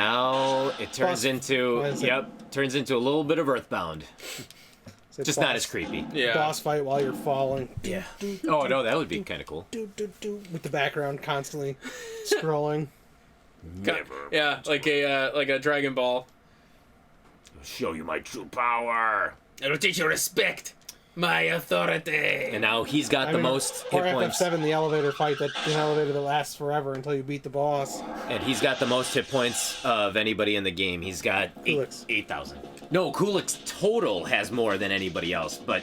now it turns into turns into a little bit of Earthbound. Just not as creepy. Yeah. Boss fight while you're falling. Yeah. Oh no, that would be kind of cool. With the background constantly scrolling. Never. Yeah, like a Dragon Ball. I'll show you my true power. I will teach you respect. My authority. And now he's got the most hit or points. FF7, the elevator fight, the elevator that lasts forever until you beat the boss. And he's got the most hit points of anybody in the game. He's got 8,000. No, Kulik's total has more than anybody else, but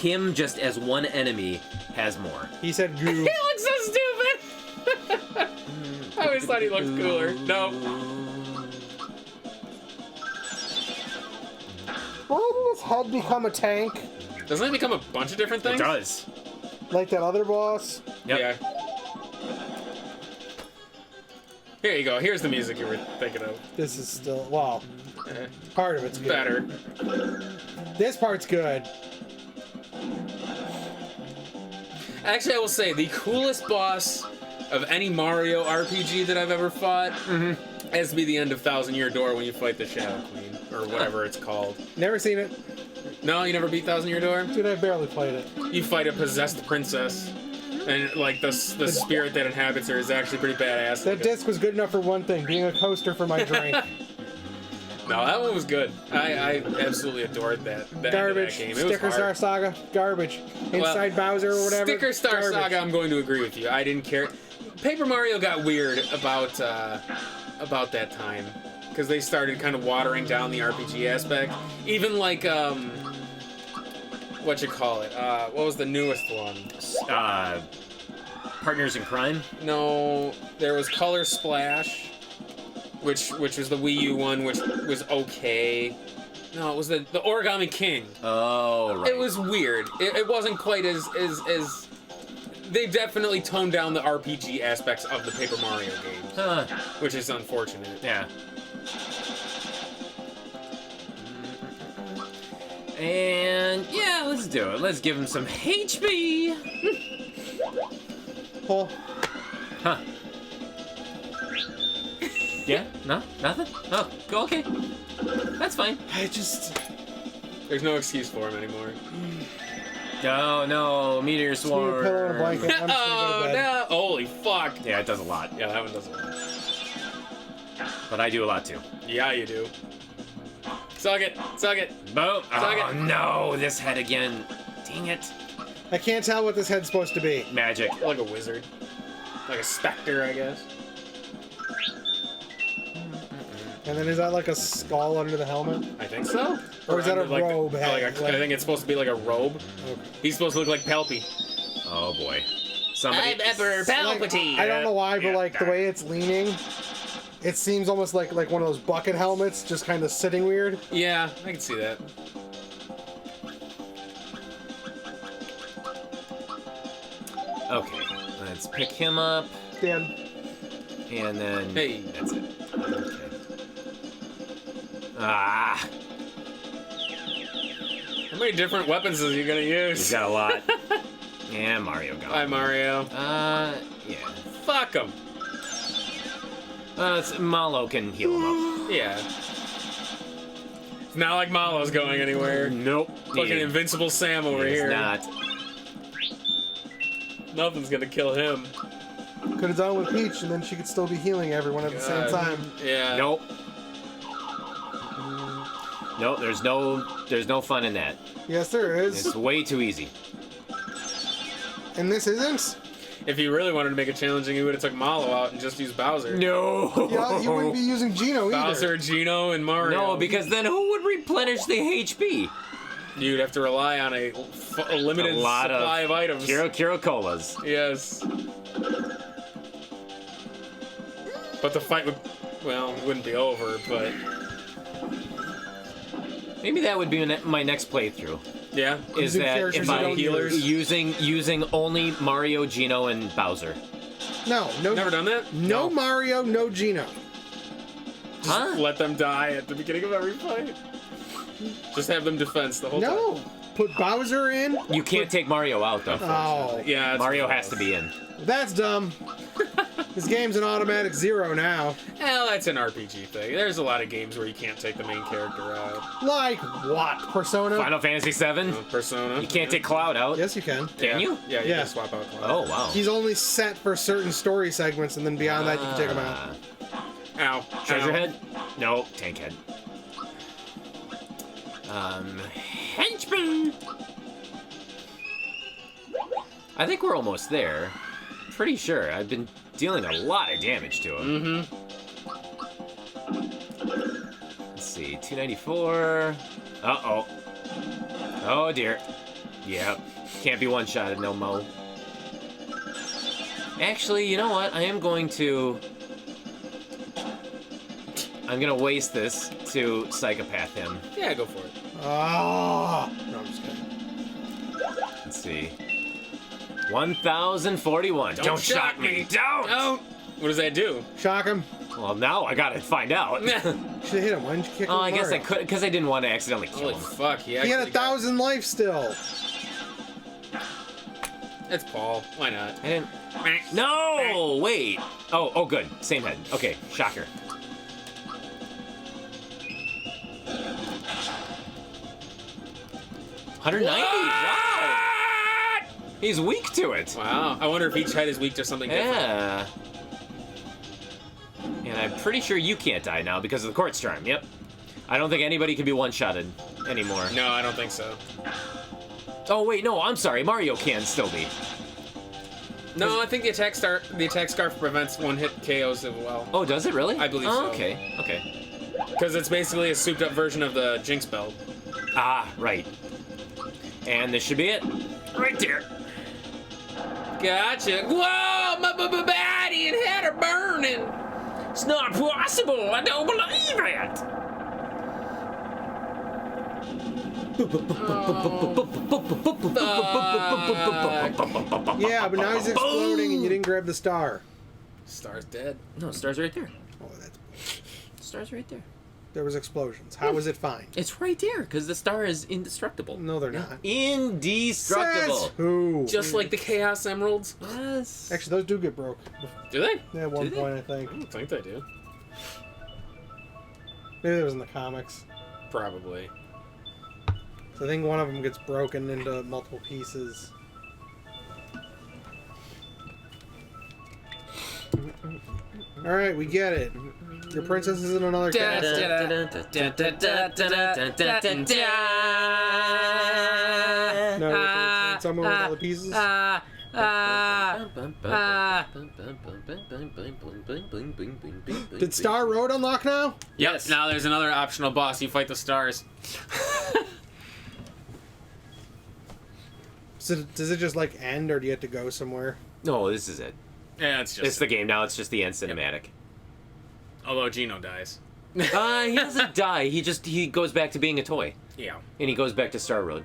him just as one enemy has more. He said goo. He looks so stupid. I always thought he looked cooler. No. Why did his head become a tank? Doesn't it become a bunch of different things? It does. Like that other boss? Yep. Yeah. Here you go. Here's the music you were thinking of. This is still, well, part of it's good. Better. This part's good. Actually, I will say the coolest boss of any Mario RPG that I've ever fought has to be the end of Thousand Year Door when you fight the Shadow Queen, or whatever it's called. Never seen it. No, you never beat Thousand Year Door? Dude, I barely played it. You fight a possessed princess, and like the spirit that inhabits her is actually pretty badass. That disc was good enough for one thing, being a coaster for my drink. No, that one was good. I absolutely adored that Garbage. game. It Sticker was Star hard. Saga. Garbage. Inside Bowser or whatever. Sticker Star Garbage. Saga, I'm going to agree with you. I didn't care. Paper Mario got weird about that time because they started kind of watering down the RPG aspect. Even like what you call it? What was the newest one? Partners in Crime? No, there was Color Splash, which was the Wii U one, which was okay. No, it was the Origami King. Oh, right. It was weird. It wasn't quite as they definitely toned down the RPG aspects of the Paper Mario games, which is unfortunate. Yeah. And yeah, let's do it. Let's give him some HP. Pull. Huh. Yeah? No? Nothing? Oh, go okay. That's fine. There's no excuse for him anymore. No, Meteor Just need a Swarm. pillow and a blanket. I'm just gonna go to bed. No! Holy fuck! Yeah, it does a lot. Yeah, that one does a lot. But I do a lot too. Yeah, you do. Suck it! Suck it! Boom! Suck Oh it. no, this head again. Dang it. I can't tell what this head's supposed to be. Magic. Like a wizard. Like a specter, I guess. And then is that like a skull under the helmet? I think so. Or is that a under, like, robe head? I think it's supposed to be like a robe. Okay. He's supposed to look like Palpy. Oh boy. Somebody. I'm Emperor Palpatine! I don't know why, but like the way it's leaning, it seems almost like one of those bucket helmets, just kind of sitting weird. Yeah, I can see that. Okay, let's pick him up, Dan. and then Hey. that's it. Okay. Ah, How many different weapons is he gonna use? he's got a lot. Yeah, Mario got Hi, him. Mario. Yeah. Fuck him. Malo can heal him up. Yeah. It's not like Malo's going anywhere. Nope. Fucking Invincible Sam over He's here. not. Nothing's gonna kill him. Could have done with Peach, and then she could still be healing everyone at the same God. time. Yeah. Nope. Nope. There's no fun in that. Yes, there is. It's way too easy. And this isn't? If he really wanted to make it challenging, he would have took Malo out and just used Bowser. No. Yeah, you wouldn't be using Geno either. Bowser, Geno, and Mario. No, because then who would replenish the HP? You'd have to rely on a limited supply of items. Kiro Colas. Yes. But the fight wouldn't be over, but... Maybe that would be my next playthrough. Yeah? Is Using that characters if you I'm don't using only Mario, Geno, and Bowser? No. Never done that? No Mario, no Geno. Huh? Let them die at the beginning of every fight. Just have them defense the whole time. No. Put Bowser in. You can't take Mario out though. Oh, Yeah, it's Mario has to be in. that's dumb. This game's an automatic 0 now. Well, that's an RPG thing. There's a lot of games where you can't take the main character out. Like what? Persona? Final Fantasy VII? Persona. You can't take Cloud out. Yes, you can. Can you? Yeah, you Yeah. can swap out Cloud. Oh, wow. He's only set for certain story segments, and then beyond that, you can take him out. Ow. Treasure Ow. Head? No, Tank Head. Henchman! I think we're almost there. Pretty sure. I've been dealing a lot of damage to him. Let's see, 294. Uh-oh. Oh, dear. Yep. Can't be one-shotted no mo. Actually, you know what? I'm gonna waste this to psychopath him. Yeah, go for it. Oh! No, I'm just kidding. Let's see. 1,041. Don't shock me. Don't! What does that do? Shock him. Well, now I gotta find out. Should have hit him. Why didn't you kick him? Oh, I guess I could, because I didn't want to accidentally kill Holy him. fuck, He had 1,000 life still. It's Paul. Why not? I didn't. No! Wait. Oh, good. Same head. Okay, shocker. $190. Wow. He's weak to it. Wow. I wonder if each head is weak to something different. Yeah. And I'm pretty sure you can't die now because of the Quartz Charm. Yep. I don't think anybody can be one-shotted anymore. No, I don't think so. Oh wait, no. I'm sorry. Mario can still be. No, I think the attack scarf prevents one-hit KOs as well. Oh, does it really? I believe oh, so. Okay. Okay. Because it's basically a souped-up version of the Jinx belt. Ah, right. And this should be it. Right there. Gotcha. Whoa, my body and head are burning. It's not possible. I don't believe it. Yeah, but now he's exploding and you didn't grab the star. Star's dead. No, star's right there. Oh, that's... Star's right there. There was explosions. How was it fine? It's right there because the star is indestructible. No, they're not. Indestructible. Says who? Just like the Chaos Emeralds. Yes. Actually, those do get broke. Do they? Yeah, at one Do they? point, I think. I don't think they do. Maybe that was in the comics. Probably. So I think one of them gets broken into multiple pieces. Alright, we get it. Your princess is in another castle. No, it's someone with all the pieces. Did Star Road unlock now? Yes. Now there's another optional boss. You fight the stars. So does it just like end, or do you have to go somewhere? No, this is it. Yeah, it's just. It's the game now. It's just the end cinematic. Although Gino dies. He doesn't die. He goes back to being a toy, Yeah. and he goes back to Star Road.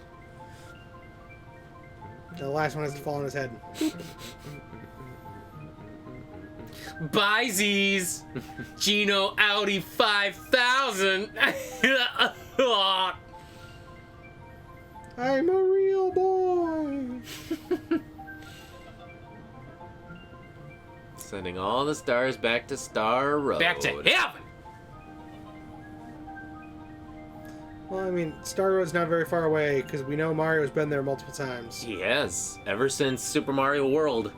The last one has to fall on his head. Bye, Z's. Gino Audi 5000. I'm a real boy. Sending all the stars back to Star Road. Back to heaven. Well, I mean, Star Road's not very far away because we know Mario's been there multiple times. He has ever since Super Mario World.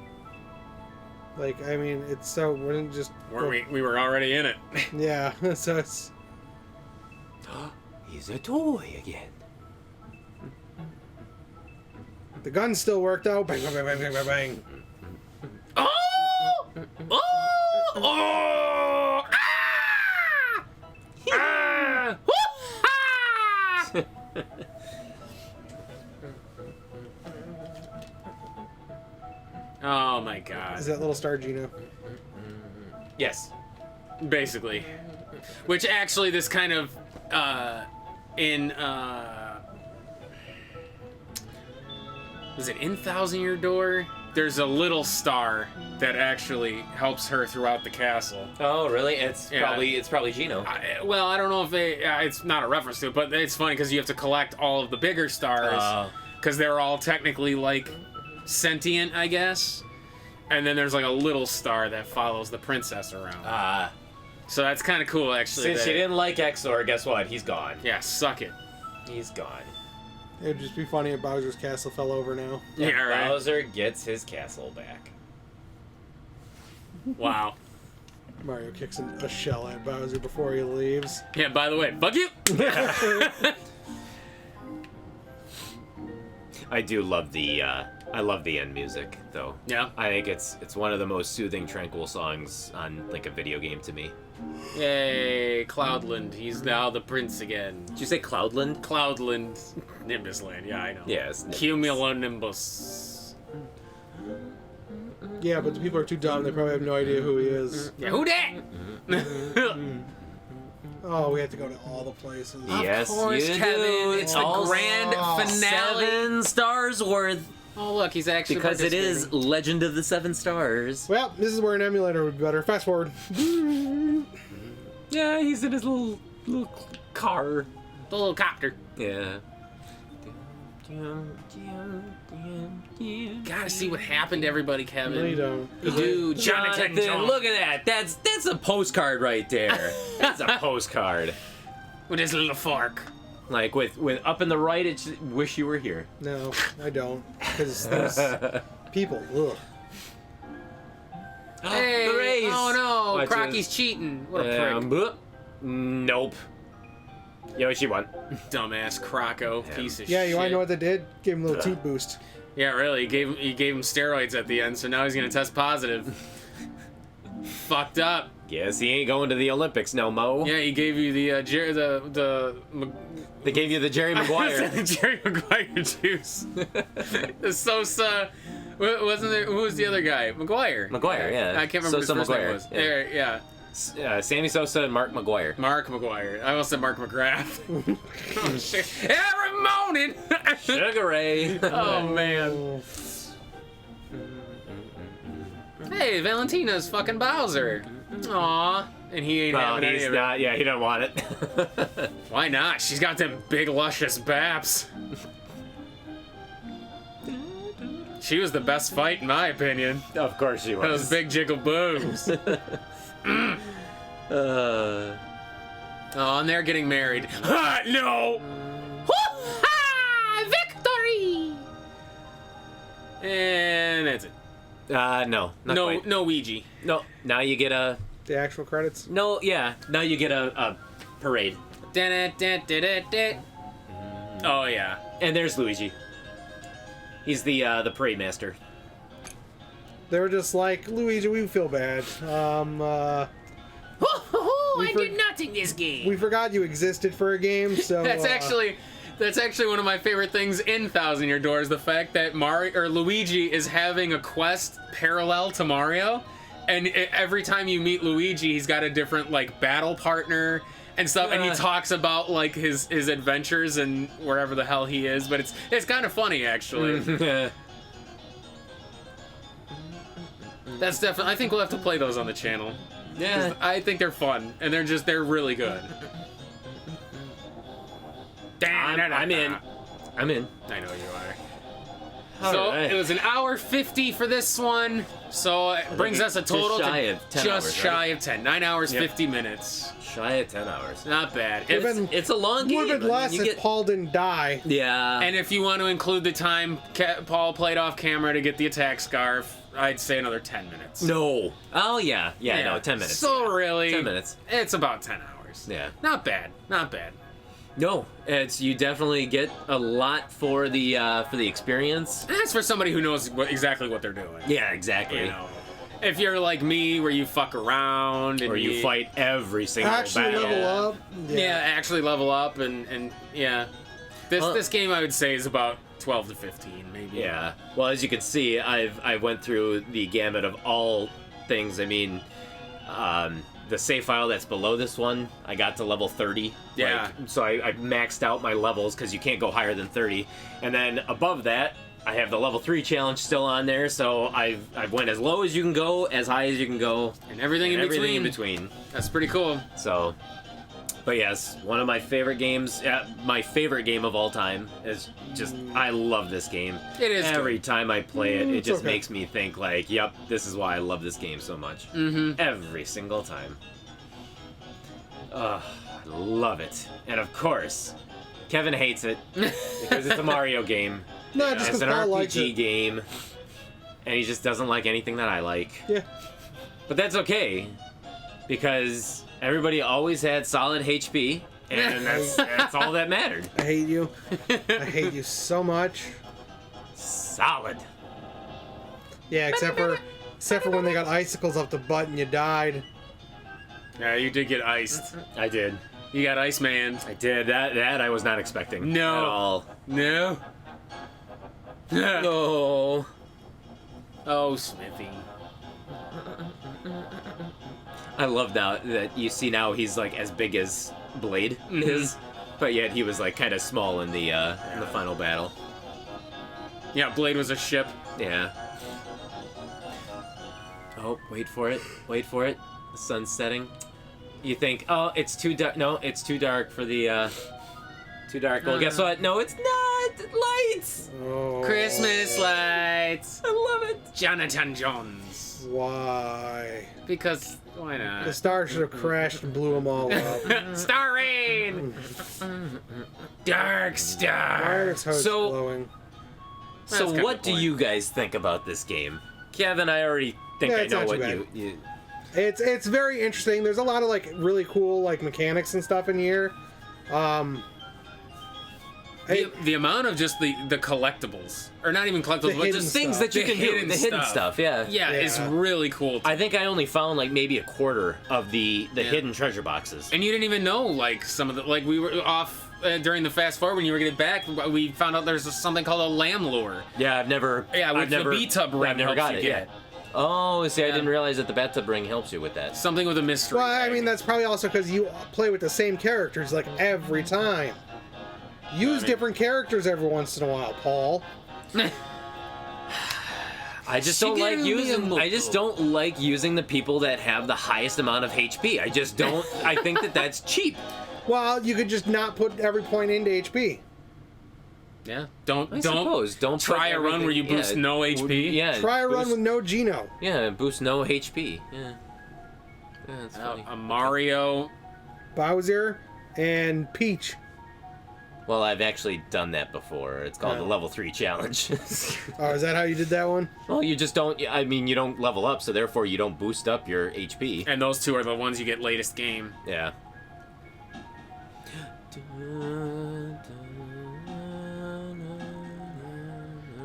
Like, I mean, it's so wouldn't just. We were already in it. Yeah, so it's. He's a toy again. The gun still worked out. Bang, bang, bang, bang, bang, bang, bang. Oh! Oh! Oh! Ah! Ah! Woo-ha! Oh my god. Is that little Star Gino? Yes. Basically. Which actually this kind of was it in Thousand Year Door? There's a little star that actually helps her throughout the castle. Oh, really? It's probably Gino. Well, I don't know if it's not a reference to it, but it's funny because you have to collect all of the bigger stars because they're all technically like sentient, I guess. and then there's like a little star that follows the princess around. So that's kind of cool, actually. Since you didn't like Exor, guess what? He's gone. Yeah, suck it. He's gone. It'd just be funny if Bowser's castle fell over now. Yeah, right. Bowser gets his castle back. Wow. Mario kicks a shell at Bowser before he leaves. Yeah, by the way, fuck you! I do love the I love the end music though. Yeah. I think it's one of the most soothing, tranquil songs on like a video game to me. Yay, Cloudland. He's now the prince again. Did you say Cloudland? Cloudland. Nimbus Land, yeah, I know. Yes. Cumulonimbus. Yeah, but the people are too dumb. They probably have no idea who he is. Yeah, who dat? Oh, we have to go to all the places. Yes, Of course, you Kevin. do. It's the All grand finale. 7 stars worth. Oh, look, he's actually Because it is participating. Legend of the 7 Stars. Well, this is where an emulator would be better. Fast forward. Yeah, he's in his little car. The little copter. Yeah. Gotta see what happened to everybody, Kevin. No, you don't. You do, Jonathan. Look at that. That's a postcard right there. That's a postcard. With his little fork. Like with up in the right, it's wish you were here. No, I don't. Because those people, ugh. Hey, The race. oh no, Watch Crocky's this. cheating. What a prick. Boop. Nope. Yoshi won. Dumbass Croco, piece of Yeah, shit. you want to know what they did? Gave him a little toot boost. Yeah, really. He gave him steroids at the end, so now he's gonna test positive. Fucked up. Guess he ain't going to the Olympics no mo. Yeah, he gave you the They gave you the Jerry Maguire. the Jerry Maguire juice. The Sosa. Wasn't there? Who was the other guy? Maguire. Maguire, yeah. I can't remember Sosa what his first Maguire, name was. yeah. There, yeah. Sammy Sosa and Mark Maguire. Mark Maguire. I almost said Mark McGrath. Oh, shit. Every morning. Sugar Ray. Oh man. Hey, Valentina's fucking Bowser. Aw. And he ain't Well, having any he's of it. not. Yeah, he don't want it. Why not? She's got them big, luscious baps. She was the best fight, in my opinion. Of course she was. Those big jiggle boobs. Oh, and they're getting married. Ha! No! Ha! Victory! And that's it. No. Not quite. No Ouija. No. Now you get a. The actual credits. No. Yeah. Now you get a parade. Oh, yeah. And there's Luigi. He's the parade master. They were just like, Luigi, we feel bad. I did nothing this game. We forgot you existed for a game, so That's actually one of my favorite things in Thousand Year Door is the fact that Luigi is having a quest parallel to Mario, and every time you meet Luigi, he's got a different like battle partner and stuff, and he talks about like his adventures and wherever the hell he is. But it's kind of funny actually. That's definitely. I think we'll have to play those on the channel. Yeah. I think they're fun, and they're really good. I'm in. I'm in. I know you are. All So right. it was an hour 50 for this one. So it brings us a total just shy to of 10 just hours, shy right? of 10. 9 hours, Yep. 50 minutes. Shy of 10 hours. Not bad. Would've If- been- It's a long game. would have been I mean, less you if get- Paul didn't die. Yeah. and if you want to include the time Paul played off camera to get the attack scarf, I'd say another 10 minutes. No. Oh, yeah. Yeah, no, 10 minutes. So really, 10 minutes. It's about 10 hours. Yeah. Not bad. Not bad. No, you definitely get a lot for the experience. And that's for somebody who knows exactly what they're doing. Yeah, exactly. You know, if you're like me, where you fuck around and Or you fight every single Actually battle. level up. Yeah, actually level up and yeah. Well- This game I would say is about 12 to 15 maybe. Yeah. Well, as you can see, I went through the gamut of all things. I mean, the save file that's below this one, I got to level 30. Yeah. So I maxed out my levels because you can't go higher than 30. And then above that, I have the level 3 challenge still on there. So I've went as low as you can go, as high as you can go, And everything and in everything between. in between. That's pretty cool. So But yes, one of my favorite games, my favorite game of all time is just, I love this game. It is Every good. time I play it, it just okay. makes me think like, yep, this is why I love this game so much. Every single time. I love it. And of course, Kevin hates it because it's a Mario game. No, just It's because an Paul likes RPG it. game, and he just doesn't like anything that I like. Yeah. But that's okay, because everybody always had solid HP, and that's all that mattered. I hate you. I hate you so much. Solid. Yeah, except for when they got icicles up the butt and you died. Yeah, you did get iced. I did. You got Iceman. I did. That I was not expecting. No. At all. No. No. Oh, Smithy. I love now that you see now he's like as big as Blade is, but yet he was like kind of small in the final battle. Yeah, Blade was a ship. Yeah. Oh, wait for it. Wait for it. The sun's setting. You think, oh, it's too dark. No, it's too dark for the, too dark. Well, guess what? No, it's not. Lights! Oh. Christmas lights. I love it. Jonathan Jones. Why? Because why not? The star should have crashed and blew them all up. Star Rain. Dark Why are Star. its hose So- glowing? So That's kinda what the do point. you guys think about this game? Kevin, I already think Yeah, I it's know not what too you... It's very interesting. There's a lot of like really cool like mechanics and stuff in here. The amount of just the collectibles, or not even collectibles, but hidden just Things stuff. that you The can do. hidden The hidden stuff, yeah. yeah, it's really cool. I think I only found like maybe a quarter of the Yeah. hidden treasure boxes. And you didn't even know like some of the like we were off during the fast forward when you were getting back. We found out there's something called a lamb lure. Yeah, I've never... Yeah, with I've never, the B-tub ring I've never helps got you it, get. yeah. Oh, see, I Yeah. didn't realize that the bathtub ring helps you with that. Something with a mystery. Well, I bag. mean that's probably also because you play with the same characters like every time. Use different characters every once in a while, Paul. I just don't like Shigeru using. Miyamoto. I just don't like using the people that have the highest amount of HP. I just don't. I think that that's cheap. Well, you could just not put every point into HP. Yeah. I Don't suppose. Don't try put a run where you everything- boost no HP. Yeah. Try a run boost- with no Geno. Yeah, boost no HP. Yeah. Yeah, that's funny. A Mario. Bowser and Peach. Well, I've actually done that before. It's called the Oh. level 3 challenge. Oh, is that how you did that one? Well, you just don't. I mean, you don't level up, so therefore you don't boost up your HP. And those two are the ones you get latest game. Yeah.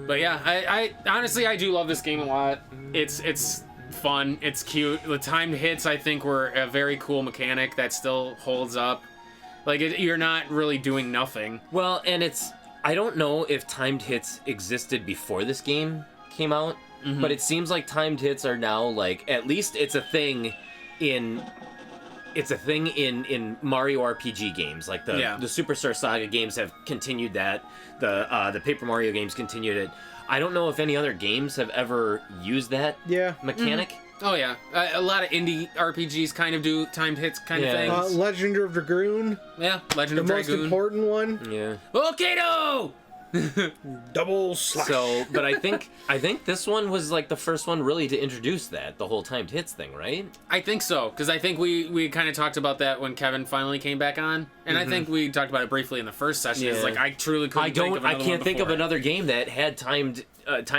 But yeah, I honestly I do love this game a lot. It's fun. It's cute. The timed hits I think were a very cool mechanic that still holds up. Like you're not really doing nothing. Well, and it's. I don't know if timed hits existed before this game came out, but it seems like timed hits are now like at least it's a thing in. It's a thing in Mario RPG games, like the Superstar Saga games have continued that. The Paper Mario games continued it. I don't know if any other games have ever used that Yeah. mechanic. Oh yeah, a lot of indie RPGs kind of do timed hits kind Yeah. of things. Legend of Dragoon, Yeah, Legend the of most Dragoon. important one. Yeah. Volcano! Double slash. So, but I think this one was like the first one really to introduce that the whole timed hits thing, right? I think so, because I think we kind of talked about that when Kevin finally came back on, and I think we talked about it briefly in the first session. It's Yeah. like I truly couldn't. Think of I another can't one think of before. another game that had timed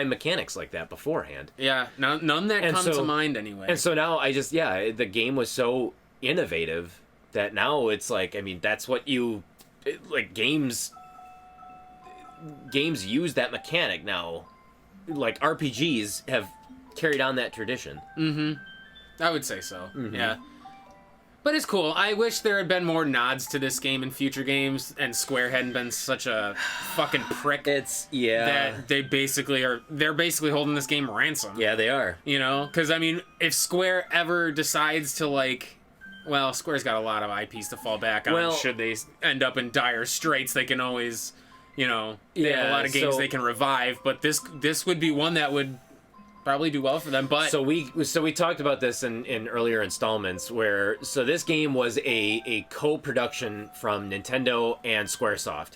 mechanics like that beforehand. Yeah, none that And come so- to mind anyway. And so now the game was so innovative that now it's like, I mean, that's what games use that mechanic now. Like RPGs have carried on that tradition. I would say so. Yeah. But it's cool. I wish there had been more nods to this game in future games, and Square hadn't been such a fucking prick that they're basically holding this game ransom. Yeah, they are. You know? Because, I mean, if Square ever decides to, like... Well, Square's got a lot of IPs to fall back on. Well- Should they end up in dire straits, they can always... You know, they have a Yeah, lot of games so- they can revive, but this would be one that would probably do well for them. But So we talked about this in earlier installments where this game was a co-production from Nintendo and SquareSoft.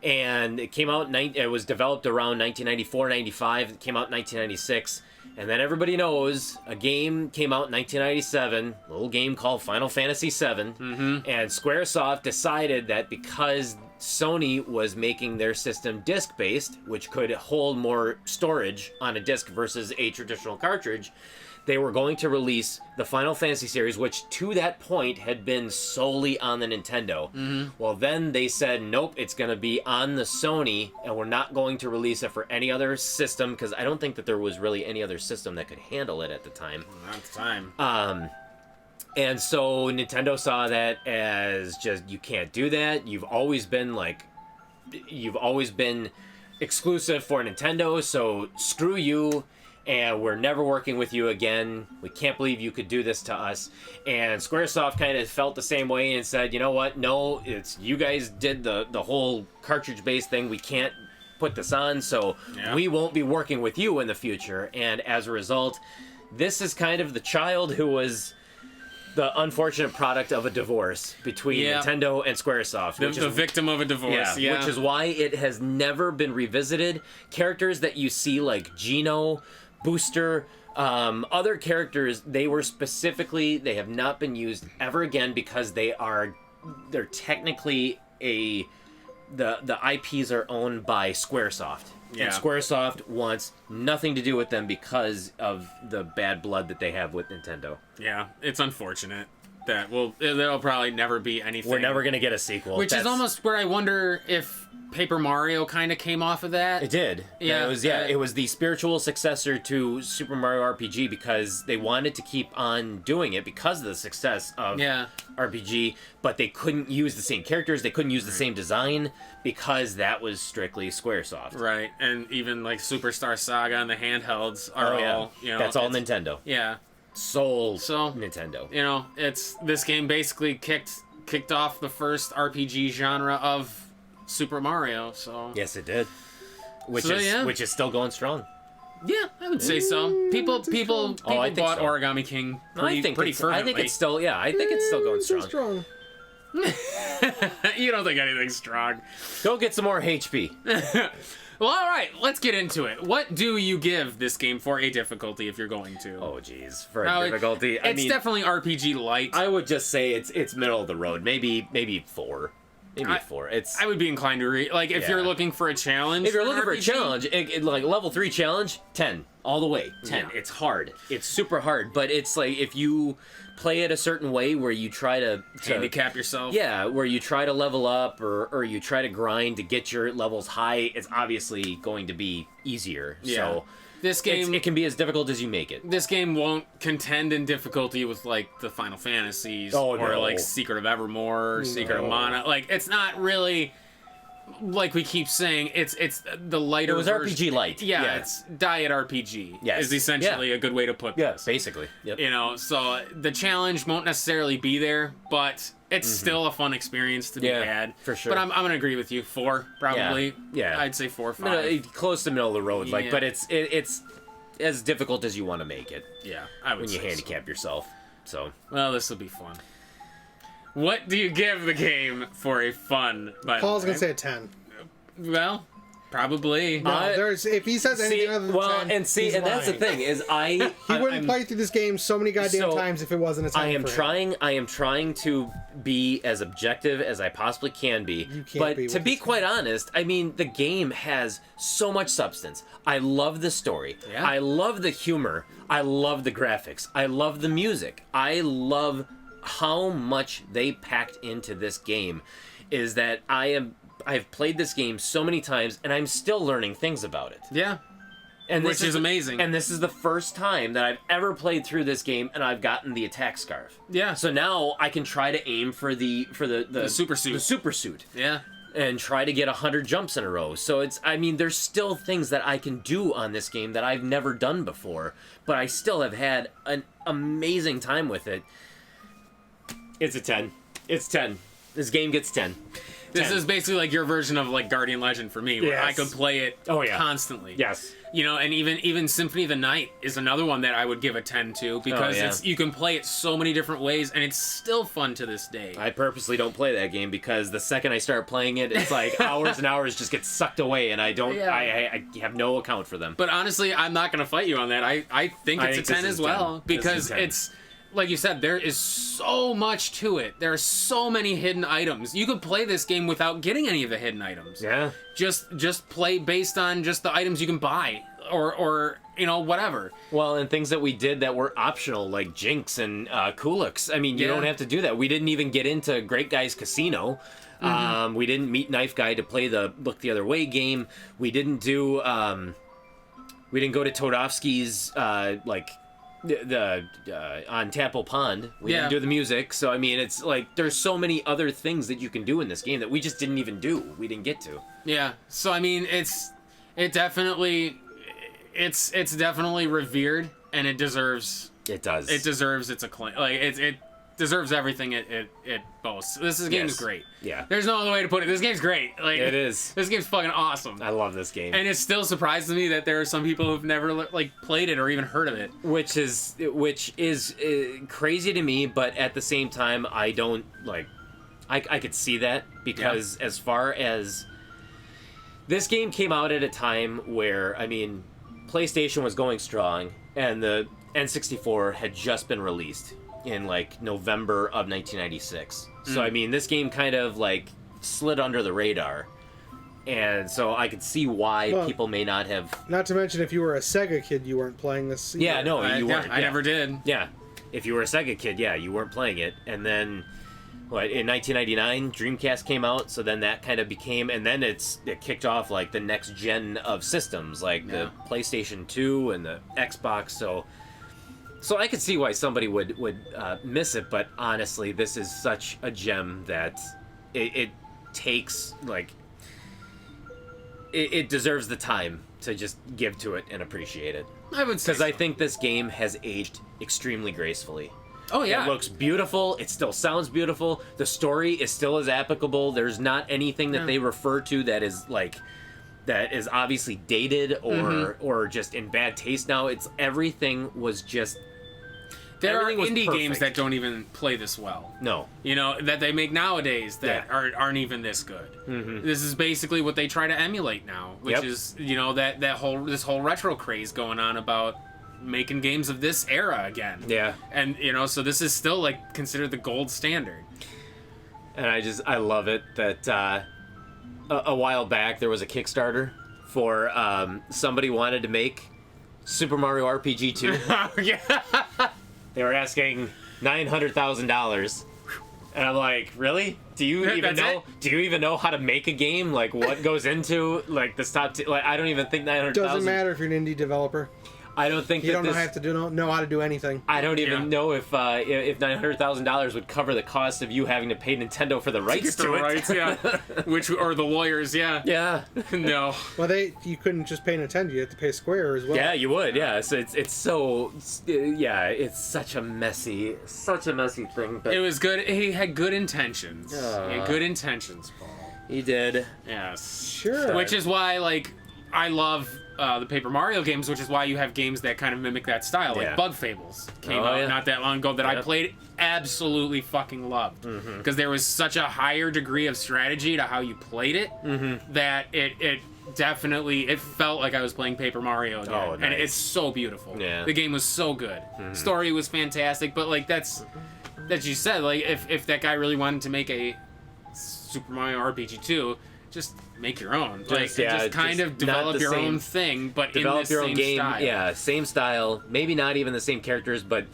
And it came out, it was developed around 1994, 95. It came out in 1996. And then everybody knows a game came out in 1997, a little game called Final Fantasy VII. Mm-hmm. And Squaresoft decided that because Sony was making their system disc-based, which could hold more storage on a disc versus a traditional cartridge, they were going to release the Final Fantasy series, which to that point had been solely on the Nintendo. Mm-hmm. Well, then they said, nope, it's going to be on the Sony, and we're not going to release it for any other system, because I don't think that there was really any other system that could handle it at the time. Not at the time. And so Nintendo saw that as just, you can't do that. You've always been exclusive for Nintendo, so screw you. And we're never working with you again. We can't believe you could do this to us. And Squaresoft kind of felt the same way and said, you know what? No, it's you guys did the whole cartridge-based thing. We can't put this on, so we won't be working with you in the future. And as a result, this is kind of the child who was the unfortunate product of a divorce between Nintendo and Squaresoft. The victim of a divorce, which is why it has never been revisited. Characters that you see like Geno, Booster, other characters, they have not been used ever again because they're technically the IPs are owned by Squaresoft. Yeah. And Squaresoft wants nothing to do with them because of the bad blood that they have with Nintendo. Yeah, it's unfortunate that there'll probably never be anything. We're never going to get a sequel. Which is almost where I wonder if Paper Mario kind of came off of that. It did. Yeah. It was the spiritual successor to Super Mario RPG because they wanted to keep on doing it because of the success of RPG, but they couldn't use the same characters, they couldn't use the same design because that was strictly Squaresoft. Right. And even like Superstar Saga and the handhelds are all, that's all Nintendo. Yeah. So Nintendo. This game basically kicked off the first RPG genre of Super Mario, so yes, it did. Which is still going strong. Yeah, I would say so. People bought Origami King pretty fervently. I think it's still going strong. You don't think anything's strong? Go get some more HP. Well, all right, let's get into it. What do you give this game for a difficulty if you're going to? Oh, geez, for a difficulty, it's definitely RPG light. I would just say it's middle of the road. Maybe 4. Maybe 4. I would be inclined to if you're looking for a challenge. If you're looking for a challenge, like level 3 challenge, 10 all the way. 10. Yeah. It's hard. It's super hard. But it's like if you play it a certain way where you try to handicap yourself. Yeah, where you try to level up or you try to grind to get your levels high. It's obviously going to be easier. Yeah. So this game, it can be as difficult as you make it. This game won't contend in difficulty with like the Final Fantasies like Secret of Evermore, Secret of Mana. Like it's not really like we keep saying. It's the lighter. It was version. RPG light. Yeah, it's diet RPG. Yes. Is essentially a good way to put. Yes, basically. Yep. So the challenge won't necessarily be there, but it's still a fun experience to be had. For sure. But I'm gonna agree with you. 4 probably. Yeah. I'd say 4 or 5. Close to middle of the road. But it's as difficult as you want to make it. Yeah, I would. When you handicap yourself. So. Well, this will be fun. What do you give the game for a fun? Paul's gonna say a 10. Well, probably. No, if he says anything other than 10, and that's the thing is he wouldn't play through this game so many goddamn times if it wasn't a 10. I am trying to be as objective as I possibly can be. But to be quite honest, I mean the game has so much substance. I love the story. Yeah. I love the humor. I love the graphics. I love the music. I love how much they packed into this game. Is that I've played this game so many times and I'm still learning things about it. Yeah. And which is amazing. And this is the first time that I've ever played through this game and I've gotten the attack scarf. Yeah. So now I can try to aim for the super suit. The super suit. Yeah. And try to get 100 jumps in a row. So there's still things that I can do on this game that I've never done before, but I still have had an amazing time with it. It's a 10. It's 10. This game gets 10. This 10. is basically like your version of like Guardian Legend for me, where I Yes. could play it Oh, yeah. constantly. Yes. You know, and even Symphony of the Night is another one that I would give a 10 to, because yeah. you can play it so many different ways, and it's still fun to this day. I purposely don't play that game because the second I start playing it, it's like hours and hours just get sucked away, and I don't. Yeah. I have no account for them. But honestly, I'm not gonna fight you on that. I think it's a 10 as well, 10. because 10. it's like you said, there is so much to it. There are so many hidden items. You could play this game without getting any of the hidden items. Yeah. Just play based on just the items you can buy, or you know, whatever. Well, and things that we did that were optional, like Jinx and Kulix. I mean, you Yeah. don't have to do that. We didn't even get into Great Guy's Casino. We didn't meet Knife Guy to play the Look the Other Way game. We didn't do. We didn't go to Todovsky's like the on Tapple Pond. We Yeah. didn't do the music. So I mean, it's like there's so many other things that you can do in this game that we just didn't even do. We didn't get to. Yeah. So I mean, it's definitely revered, and it deserves It does. its acclaim. Like it deserves everything it boasts. This game is Yes. great. Yeah. There's no other way to put it. This game's great. Like It is. This game's fucking awesome. I love this game. And it still surprises me that there are some people who've never like played it or even heard of it. Which is crazy to me, but at the same time, I don't like. I could see that because as far as this game came out at a time where, I mean, PlayStation was going strong and the N64 had just been released in like November of 1996. So I mean, this game kind of like slid under the radar. And so I could see why Well, people may not have. Not to mention, if you were a Sega kid, you weren't playing this. Either. Yeah, no, you weren't. I never did. Yeah, if you were a Sega kid, yeah, you weren't playing it. And then, in 1999, Dreamcast came out, so then that kind of became, and then it kicked off like the next gen of systems, like the PlayStation 2 and the Xbox. So I could see why somebody would miss it, but honestly, this is such a gem that it takes like. It deserves the time to just give to it and appreciate it. I would say Because I think this game has aged extremely gracefully. Oh yeah. It looks beautiful. It still sounds beautiful. The story is still as applicable. There's not anything that they refer to that is obviously dated or just in bad taste now. Everything was just. There are everything was indie games perfect. that don't even play this well. No. You know, that they make nowadays that Yeah. aren't even this good. Mm-hmm. This is basically what they try to emulate now, which Yep. is, you know, this whole retro craze going on about making games of this era again. Yeah. And, you know, so this is still like considered the gold standard. And I love it that a while back there was a Kickstarter for somebody wanted to make Super Mario RPG 2. Yeah. They were asking $900,000, and I'm like, really? Do you even That's know? it? Do you even know how to make a game? Like, what goes into like this top? Like, I don't even think 900,000. Doesn't matter if you're an indie developer. I don't think You that don't this. know how to do anything. I don't even Yeah. know if $900,000 would cover the cost of you having to pay Nintendo for the rights to the it. rights, yeah. Or the lawyers, yeah. Yeah. No. Well, you couldn't just pay Nintendo. You had to pay Square as well. Yeah, you would. Yeah, so it's such a messy thing. But It was good. He had good intentions. He had good intentions, Paul. he did. Yes. Sure. Which is why, like, I love the Paper Mario games, which is why you have games that kind of mimic that style. Like Yeah. Bug Fables came Oh, out yeah. not that long ago that I Yep. played absolutely fucking loved. Because there was such a higher degree of strategy to how you played it that it definitely, it felt like I was playing Paper Mario again. Oh, And nice. it's so beautiful. Yeah. The game was so good. Story was fantastic, but like that you said, like if that guy really wanted to make a Super Mario RPG 2, just make your own. Like, yeah, just kind just of not develop the your same- own thing, but in Develop this your same own game. style. Yeah, same style. Maybe not even the same characters, but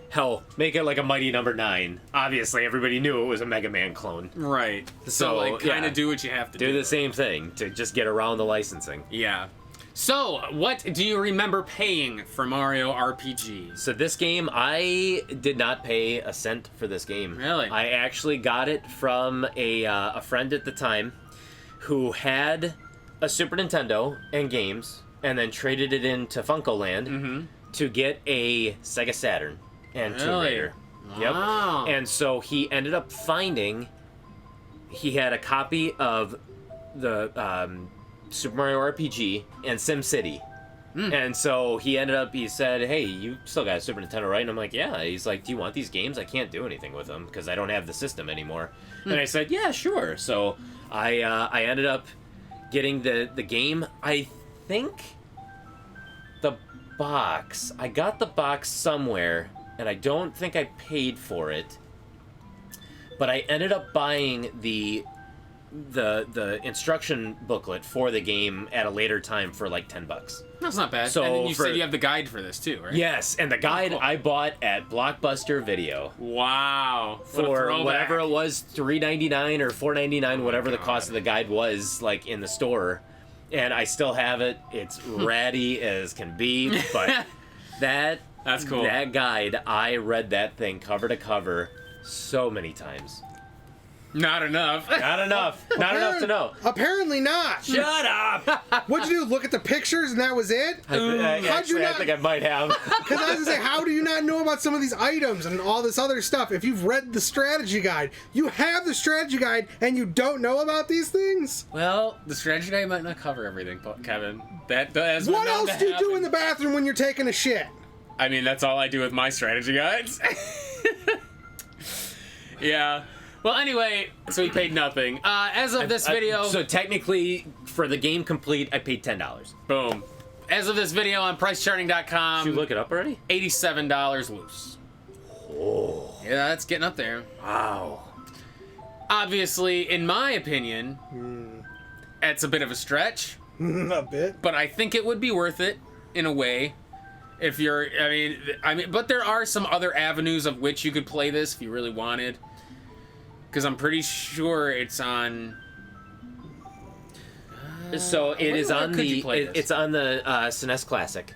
hell, make it like a Mighty Number 9. Obviously, everybody knew it was a Mega Man clone. Right. So, So, like, kind of yeah. do what you have to do. Do the same thing to just get around the licensing. Yeah. So, what do you remember paying for Mario RPG? So this game, I did not pay a cent for this game. Really? I actually got it from a friend at the time who had a Super Nintendo and games, and then traded it into FuncoLand to get a Sega Saturn and Tomb Really? Raider. Wow. Yep. And so he ended up finding he had a copy of the Super Mario RPG and SimCity. And so he said, hey, you still got a Super Nintendo, right? And I'm like, yeah. He's like, do you want these games? I can't do anything with them because I don't have the system anymore. And I said, yeah, sure. So I ended up getting the game. I think the box. I got the box somewhere, and I don't think I paid for it. But I ended up buying the instruction booklet for the game at a later time for like $10. That's not bad. So and then you said you have the guide for this too, right? Yes, and the guide I bought at Blockbuster Video. Wow. For whatever it was, $3.99 or $4.99, whatever the cost of the guide was, like in the store. And I still have it. It's ratty as can be, but that's cool. That guide, I read that thing cover to cover so many times. Not enough. Not enough. Not enough to know. Apparently not. Shut up! What'd you do? Look at the pictures and that was it? Actually, I think I might have. Because I was gonna say, how do you not know about some of these items and all this other stuff? If you've read the strategy guide, you have the strategy guide, and you don't know about these things. Well, the strategy guide might not cover everything, Kevin. That has What else do you do in the bathroom when you're taking a shit? I mean, that's all I do with my strategy guides. Yeah. Well, anyway, so we paid nothing. As of this video... So technically, for the game complete, I paid $10. Boom. As of this video on pricecharting.com... Did you look it up already? $87 loose. Oh. Yeah, that's getting up there. Wow. Obviously, in my opinion, it's a bit of a stretch. A bit. But I think it would be worth it, in a way. If you're... I mean, but there are some other avenues of which you could play this if you really wanted. Because I'm pretty sure it's on. So it is on the. It's on the SNES Classic.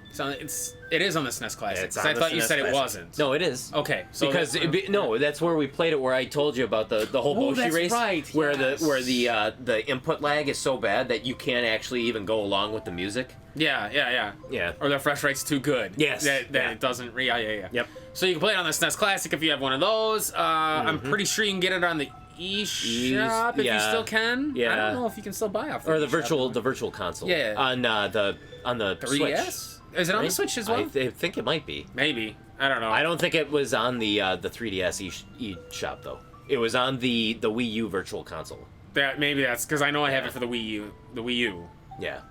It is on the SNES Classic. It's I thought you said it wasn't. No, it is. Okay, so because that's where we played it. Where I told you about the whole Boshi race, right, where yes. the input lag is so bad that you can't actually even go along with the music. Yeah. Or the fresh rate's too good. Yes. That it doesn't. Yeah. Yep. So you can play it on the SNES Classic if you have one of those. I'm pretty sure you can get it on the eShop if you still can. Yeah. I don't know if you can still buy off. Or the virtual console. Yeah. On the 3DS? Switch. Is it on the Switch as well? I think it might be. Maybe. I don't know. I don't think it was on the 3DS eShop though. It was on the Wii U Virtual Console. Maybe that's because I know I have it for the Wii U. The Wii U. Yeah.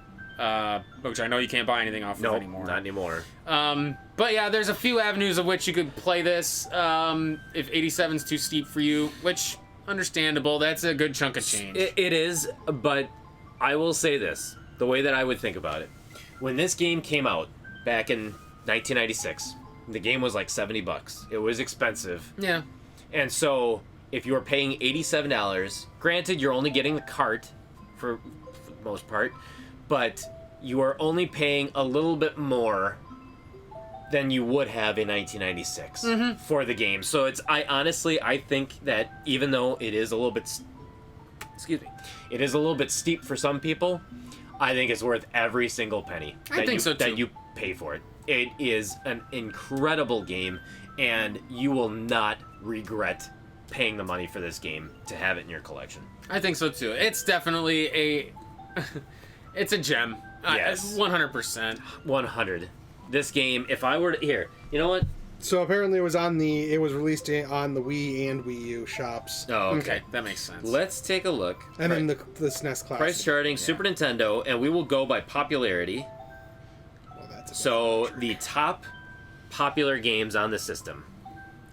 Which I know you can't buy anything off of anymore. Not anymore. But yeah, there's a few avenues of which you could play this. If 87's too steep for you, which understandable, that's a good chunk of change. It is, but I will say this: the way that I would think about it, when this game came out back in 1996, the game was like $70. It was expensive. Yeah. And so, if you were paying $87, granted, you're only getting the cart for the most part, but you are only paying a little bit more than you would have in 1996 for the game. So I think that even though it is a little bit, it is a little bit steep for some people, I think it's worth every single penny that you pay for it. It is an incredible game, and you will not regret paying the money for this game to have it in your collection. I think so too. It's definitely it's a gem. Yes. 100%. 100. This game, if I were to... Here, you know what? So apparently it was released on the Wii and Wii U shops. Oh, okay. That makes sense. Let's take a look. And then the SNES Classic. Price charting, Super Nintendo, and we will go by popularity. Well, that's So the top popular games on the system.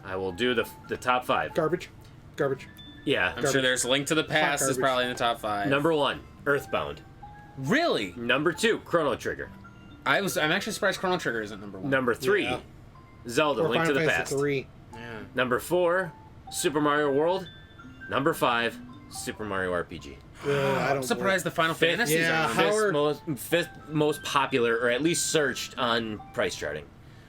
I will do the top 5. Garbage. Yeah. I'm sure there's Link to the Past is garbage. probably in the top 5. Number 1, Earthbound. Really? Number 2, Chrono Trigger. I'm actually surprised Chrono Trigger isn't number 1. Number 3, Yeah. Zelda, Or Link Final to the Fantasy Past. 3. Yeah. Number 4, Super Mario World. Number 5, Super Mario RPG. I don't I'm surprised the Final Fantasy. Yeah, Fifth most popular, or at least searched on price charting.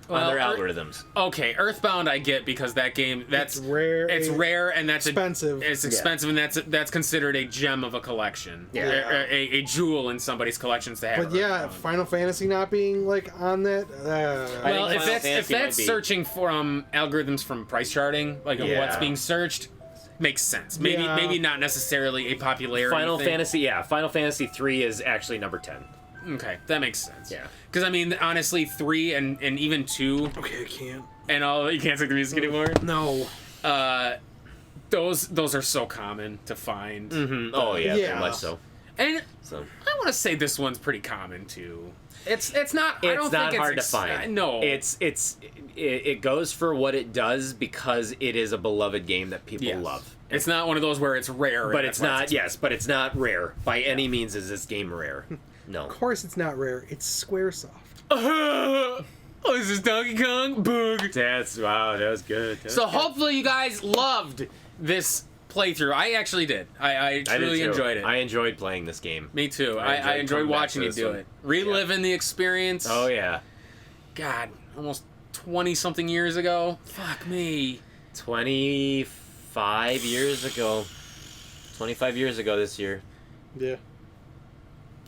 On their algorithms. Okay, Earthbound I get because that game that's rare. It's rare and that's expensive. It's expensive and that's considered a gem of a collection. Yeah. A jewel in somebody's collections to have. But yeah, Earthbound. Final Fantasy not being like on that. Well, if Final that's Fantasy might be. searching for algorithms from price charting, like of Yeah. what's being searched, makes sense. Maybe not necessarily a popularity Final thing. Final Fantasy 3 is actually number 10. Okay, that makes sense. Yeah. Because, I mean, honestly, 3 and even 2... Okay, I can't. And all... You can't take the music anymore? No. Those are so common to find. Mm-hmm. Oh, yeah, Yeah. very much so. And So I want to say this one's pretty common, too. It's not... I it's don't not think hard it's to find. No. It goes for what it does because it is a beloved game that people Yes. love. It's not one of those where it's rare. But and it's that's why not, yes, but it's not rare. By any means is this game rare. No. Of course it's not rare. It's Squaresoft. Oh, this is Donkey Kong? Bug. Wow, that was good. So hopefully you guys loved this playthrough. I actually did. I truly enjoyed it. I enjoyed playing this game. Me too. I I enjoyed coming back watching for you this do one. it. Reliving the experience. Oh, yeah. God, almost 20-something years ago. Fuck me. 25 years ago. 25 years ago this year. Yeah.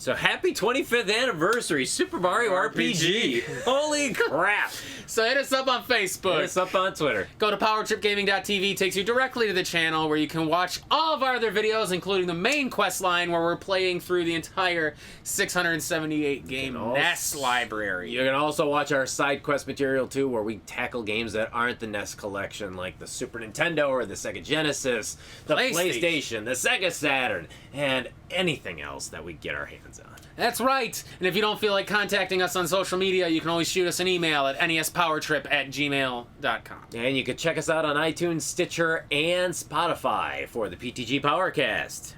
So happy 25th anniversary, Super Mario RPG. Holy crap. So hit us up on Facebook. Hit us up on Twitter. Go to powertripgaming.tv, takes you directly to the channel where you can watch all of our other videos, including the main quest line where we're playing through the entire 678 game NES library. You can also watch our side quest material too, where we tackle games that aren't the NES collection, like the Super Nintendo or the Sega Genesis, the PlayStation, the Sega Saturn, and anything else that we get our hands on. That's right. And if you don't feel like contacting us on social media, you can always shoot us an email at nespowertrip@gmail.com. And you can check us out on iTunes, Stitcher, and Spotify for the PTG Powercast.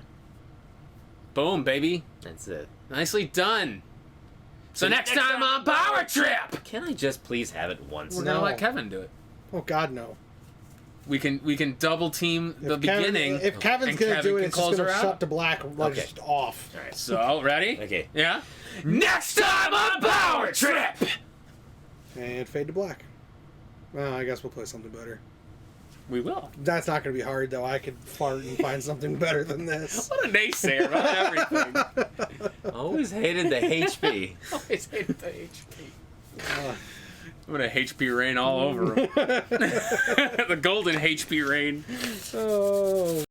Boom, baby. That's it. Nicely done. So next time on Power Trip, Can I just please have it once? we're gonna No. let Kevin do it. Oh God, no. We can double team the If Kevin- beginning. If Kevin's and gonna Kevin do it, can it's just close gonna her out. shut to black, like Okay. just off. All right. So ready? Okay. Yeah. Next time on Power Trip. And fade to black. Well, I guess we'll play something better. We will. That's not gonna be hard though. I could fart and find something better than this. What a naysayer about everything. Always hated the HP. Always hated the HP. Uh, I'm gonna HP rain all over him. The golden HP rain. oh.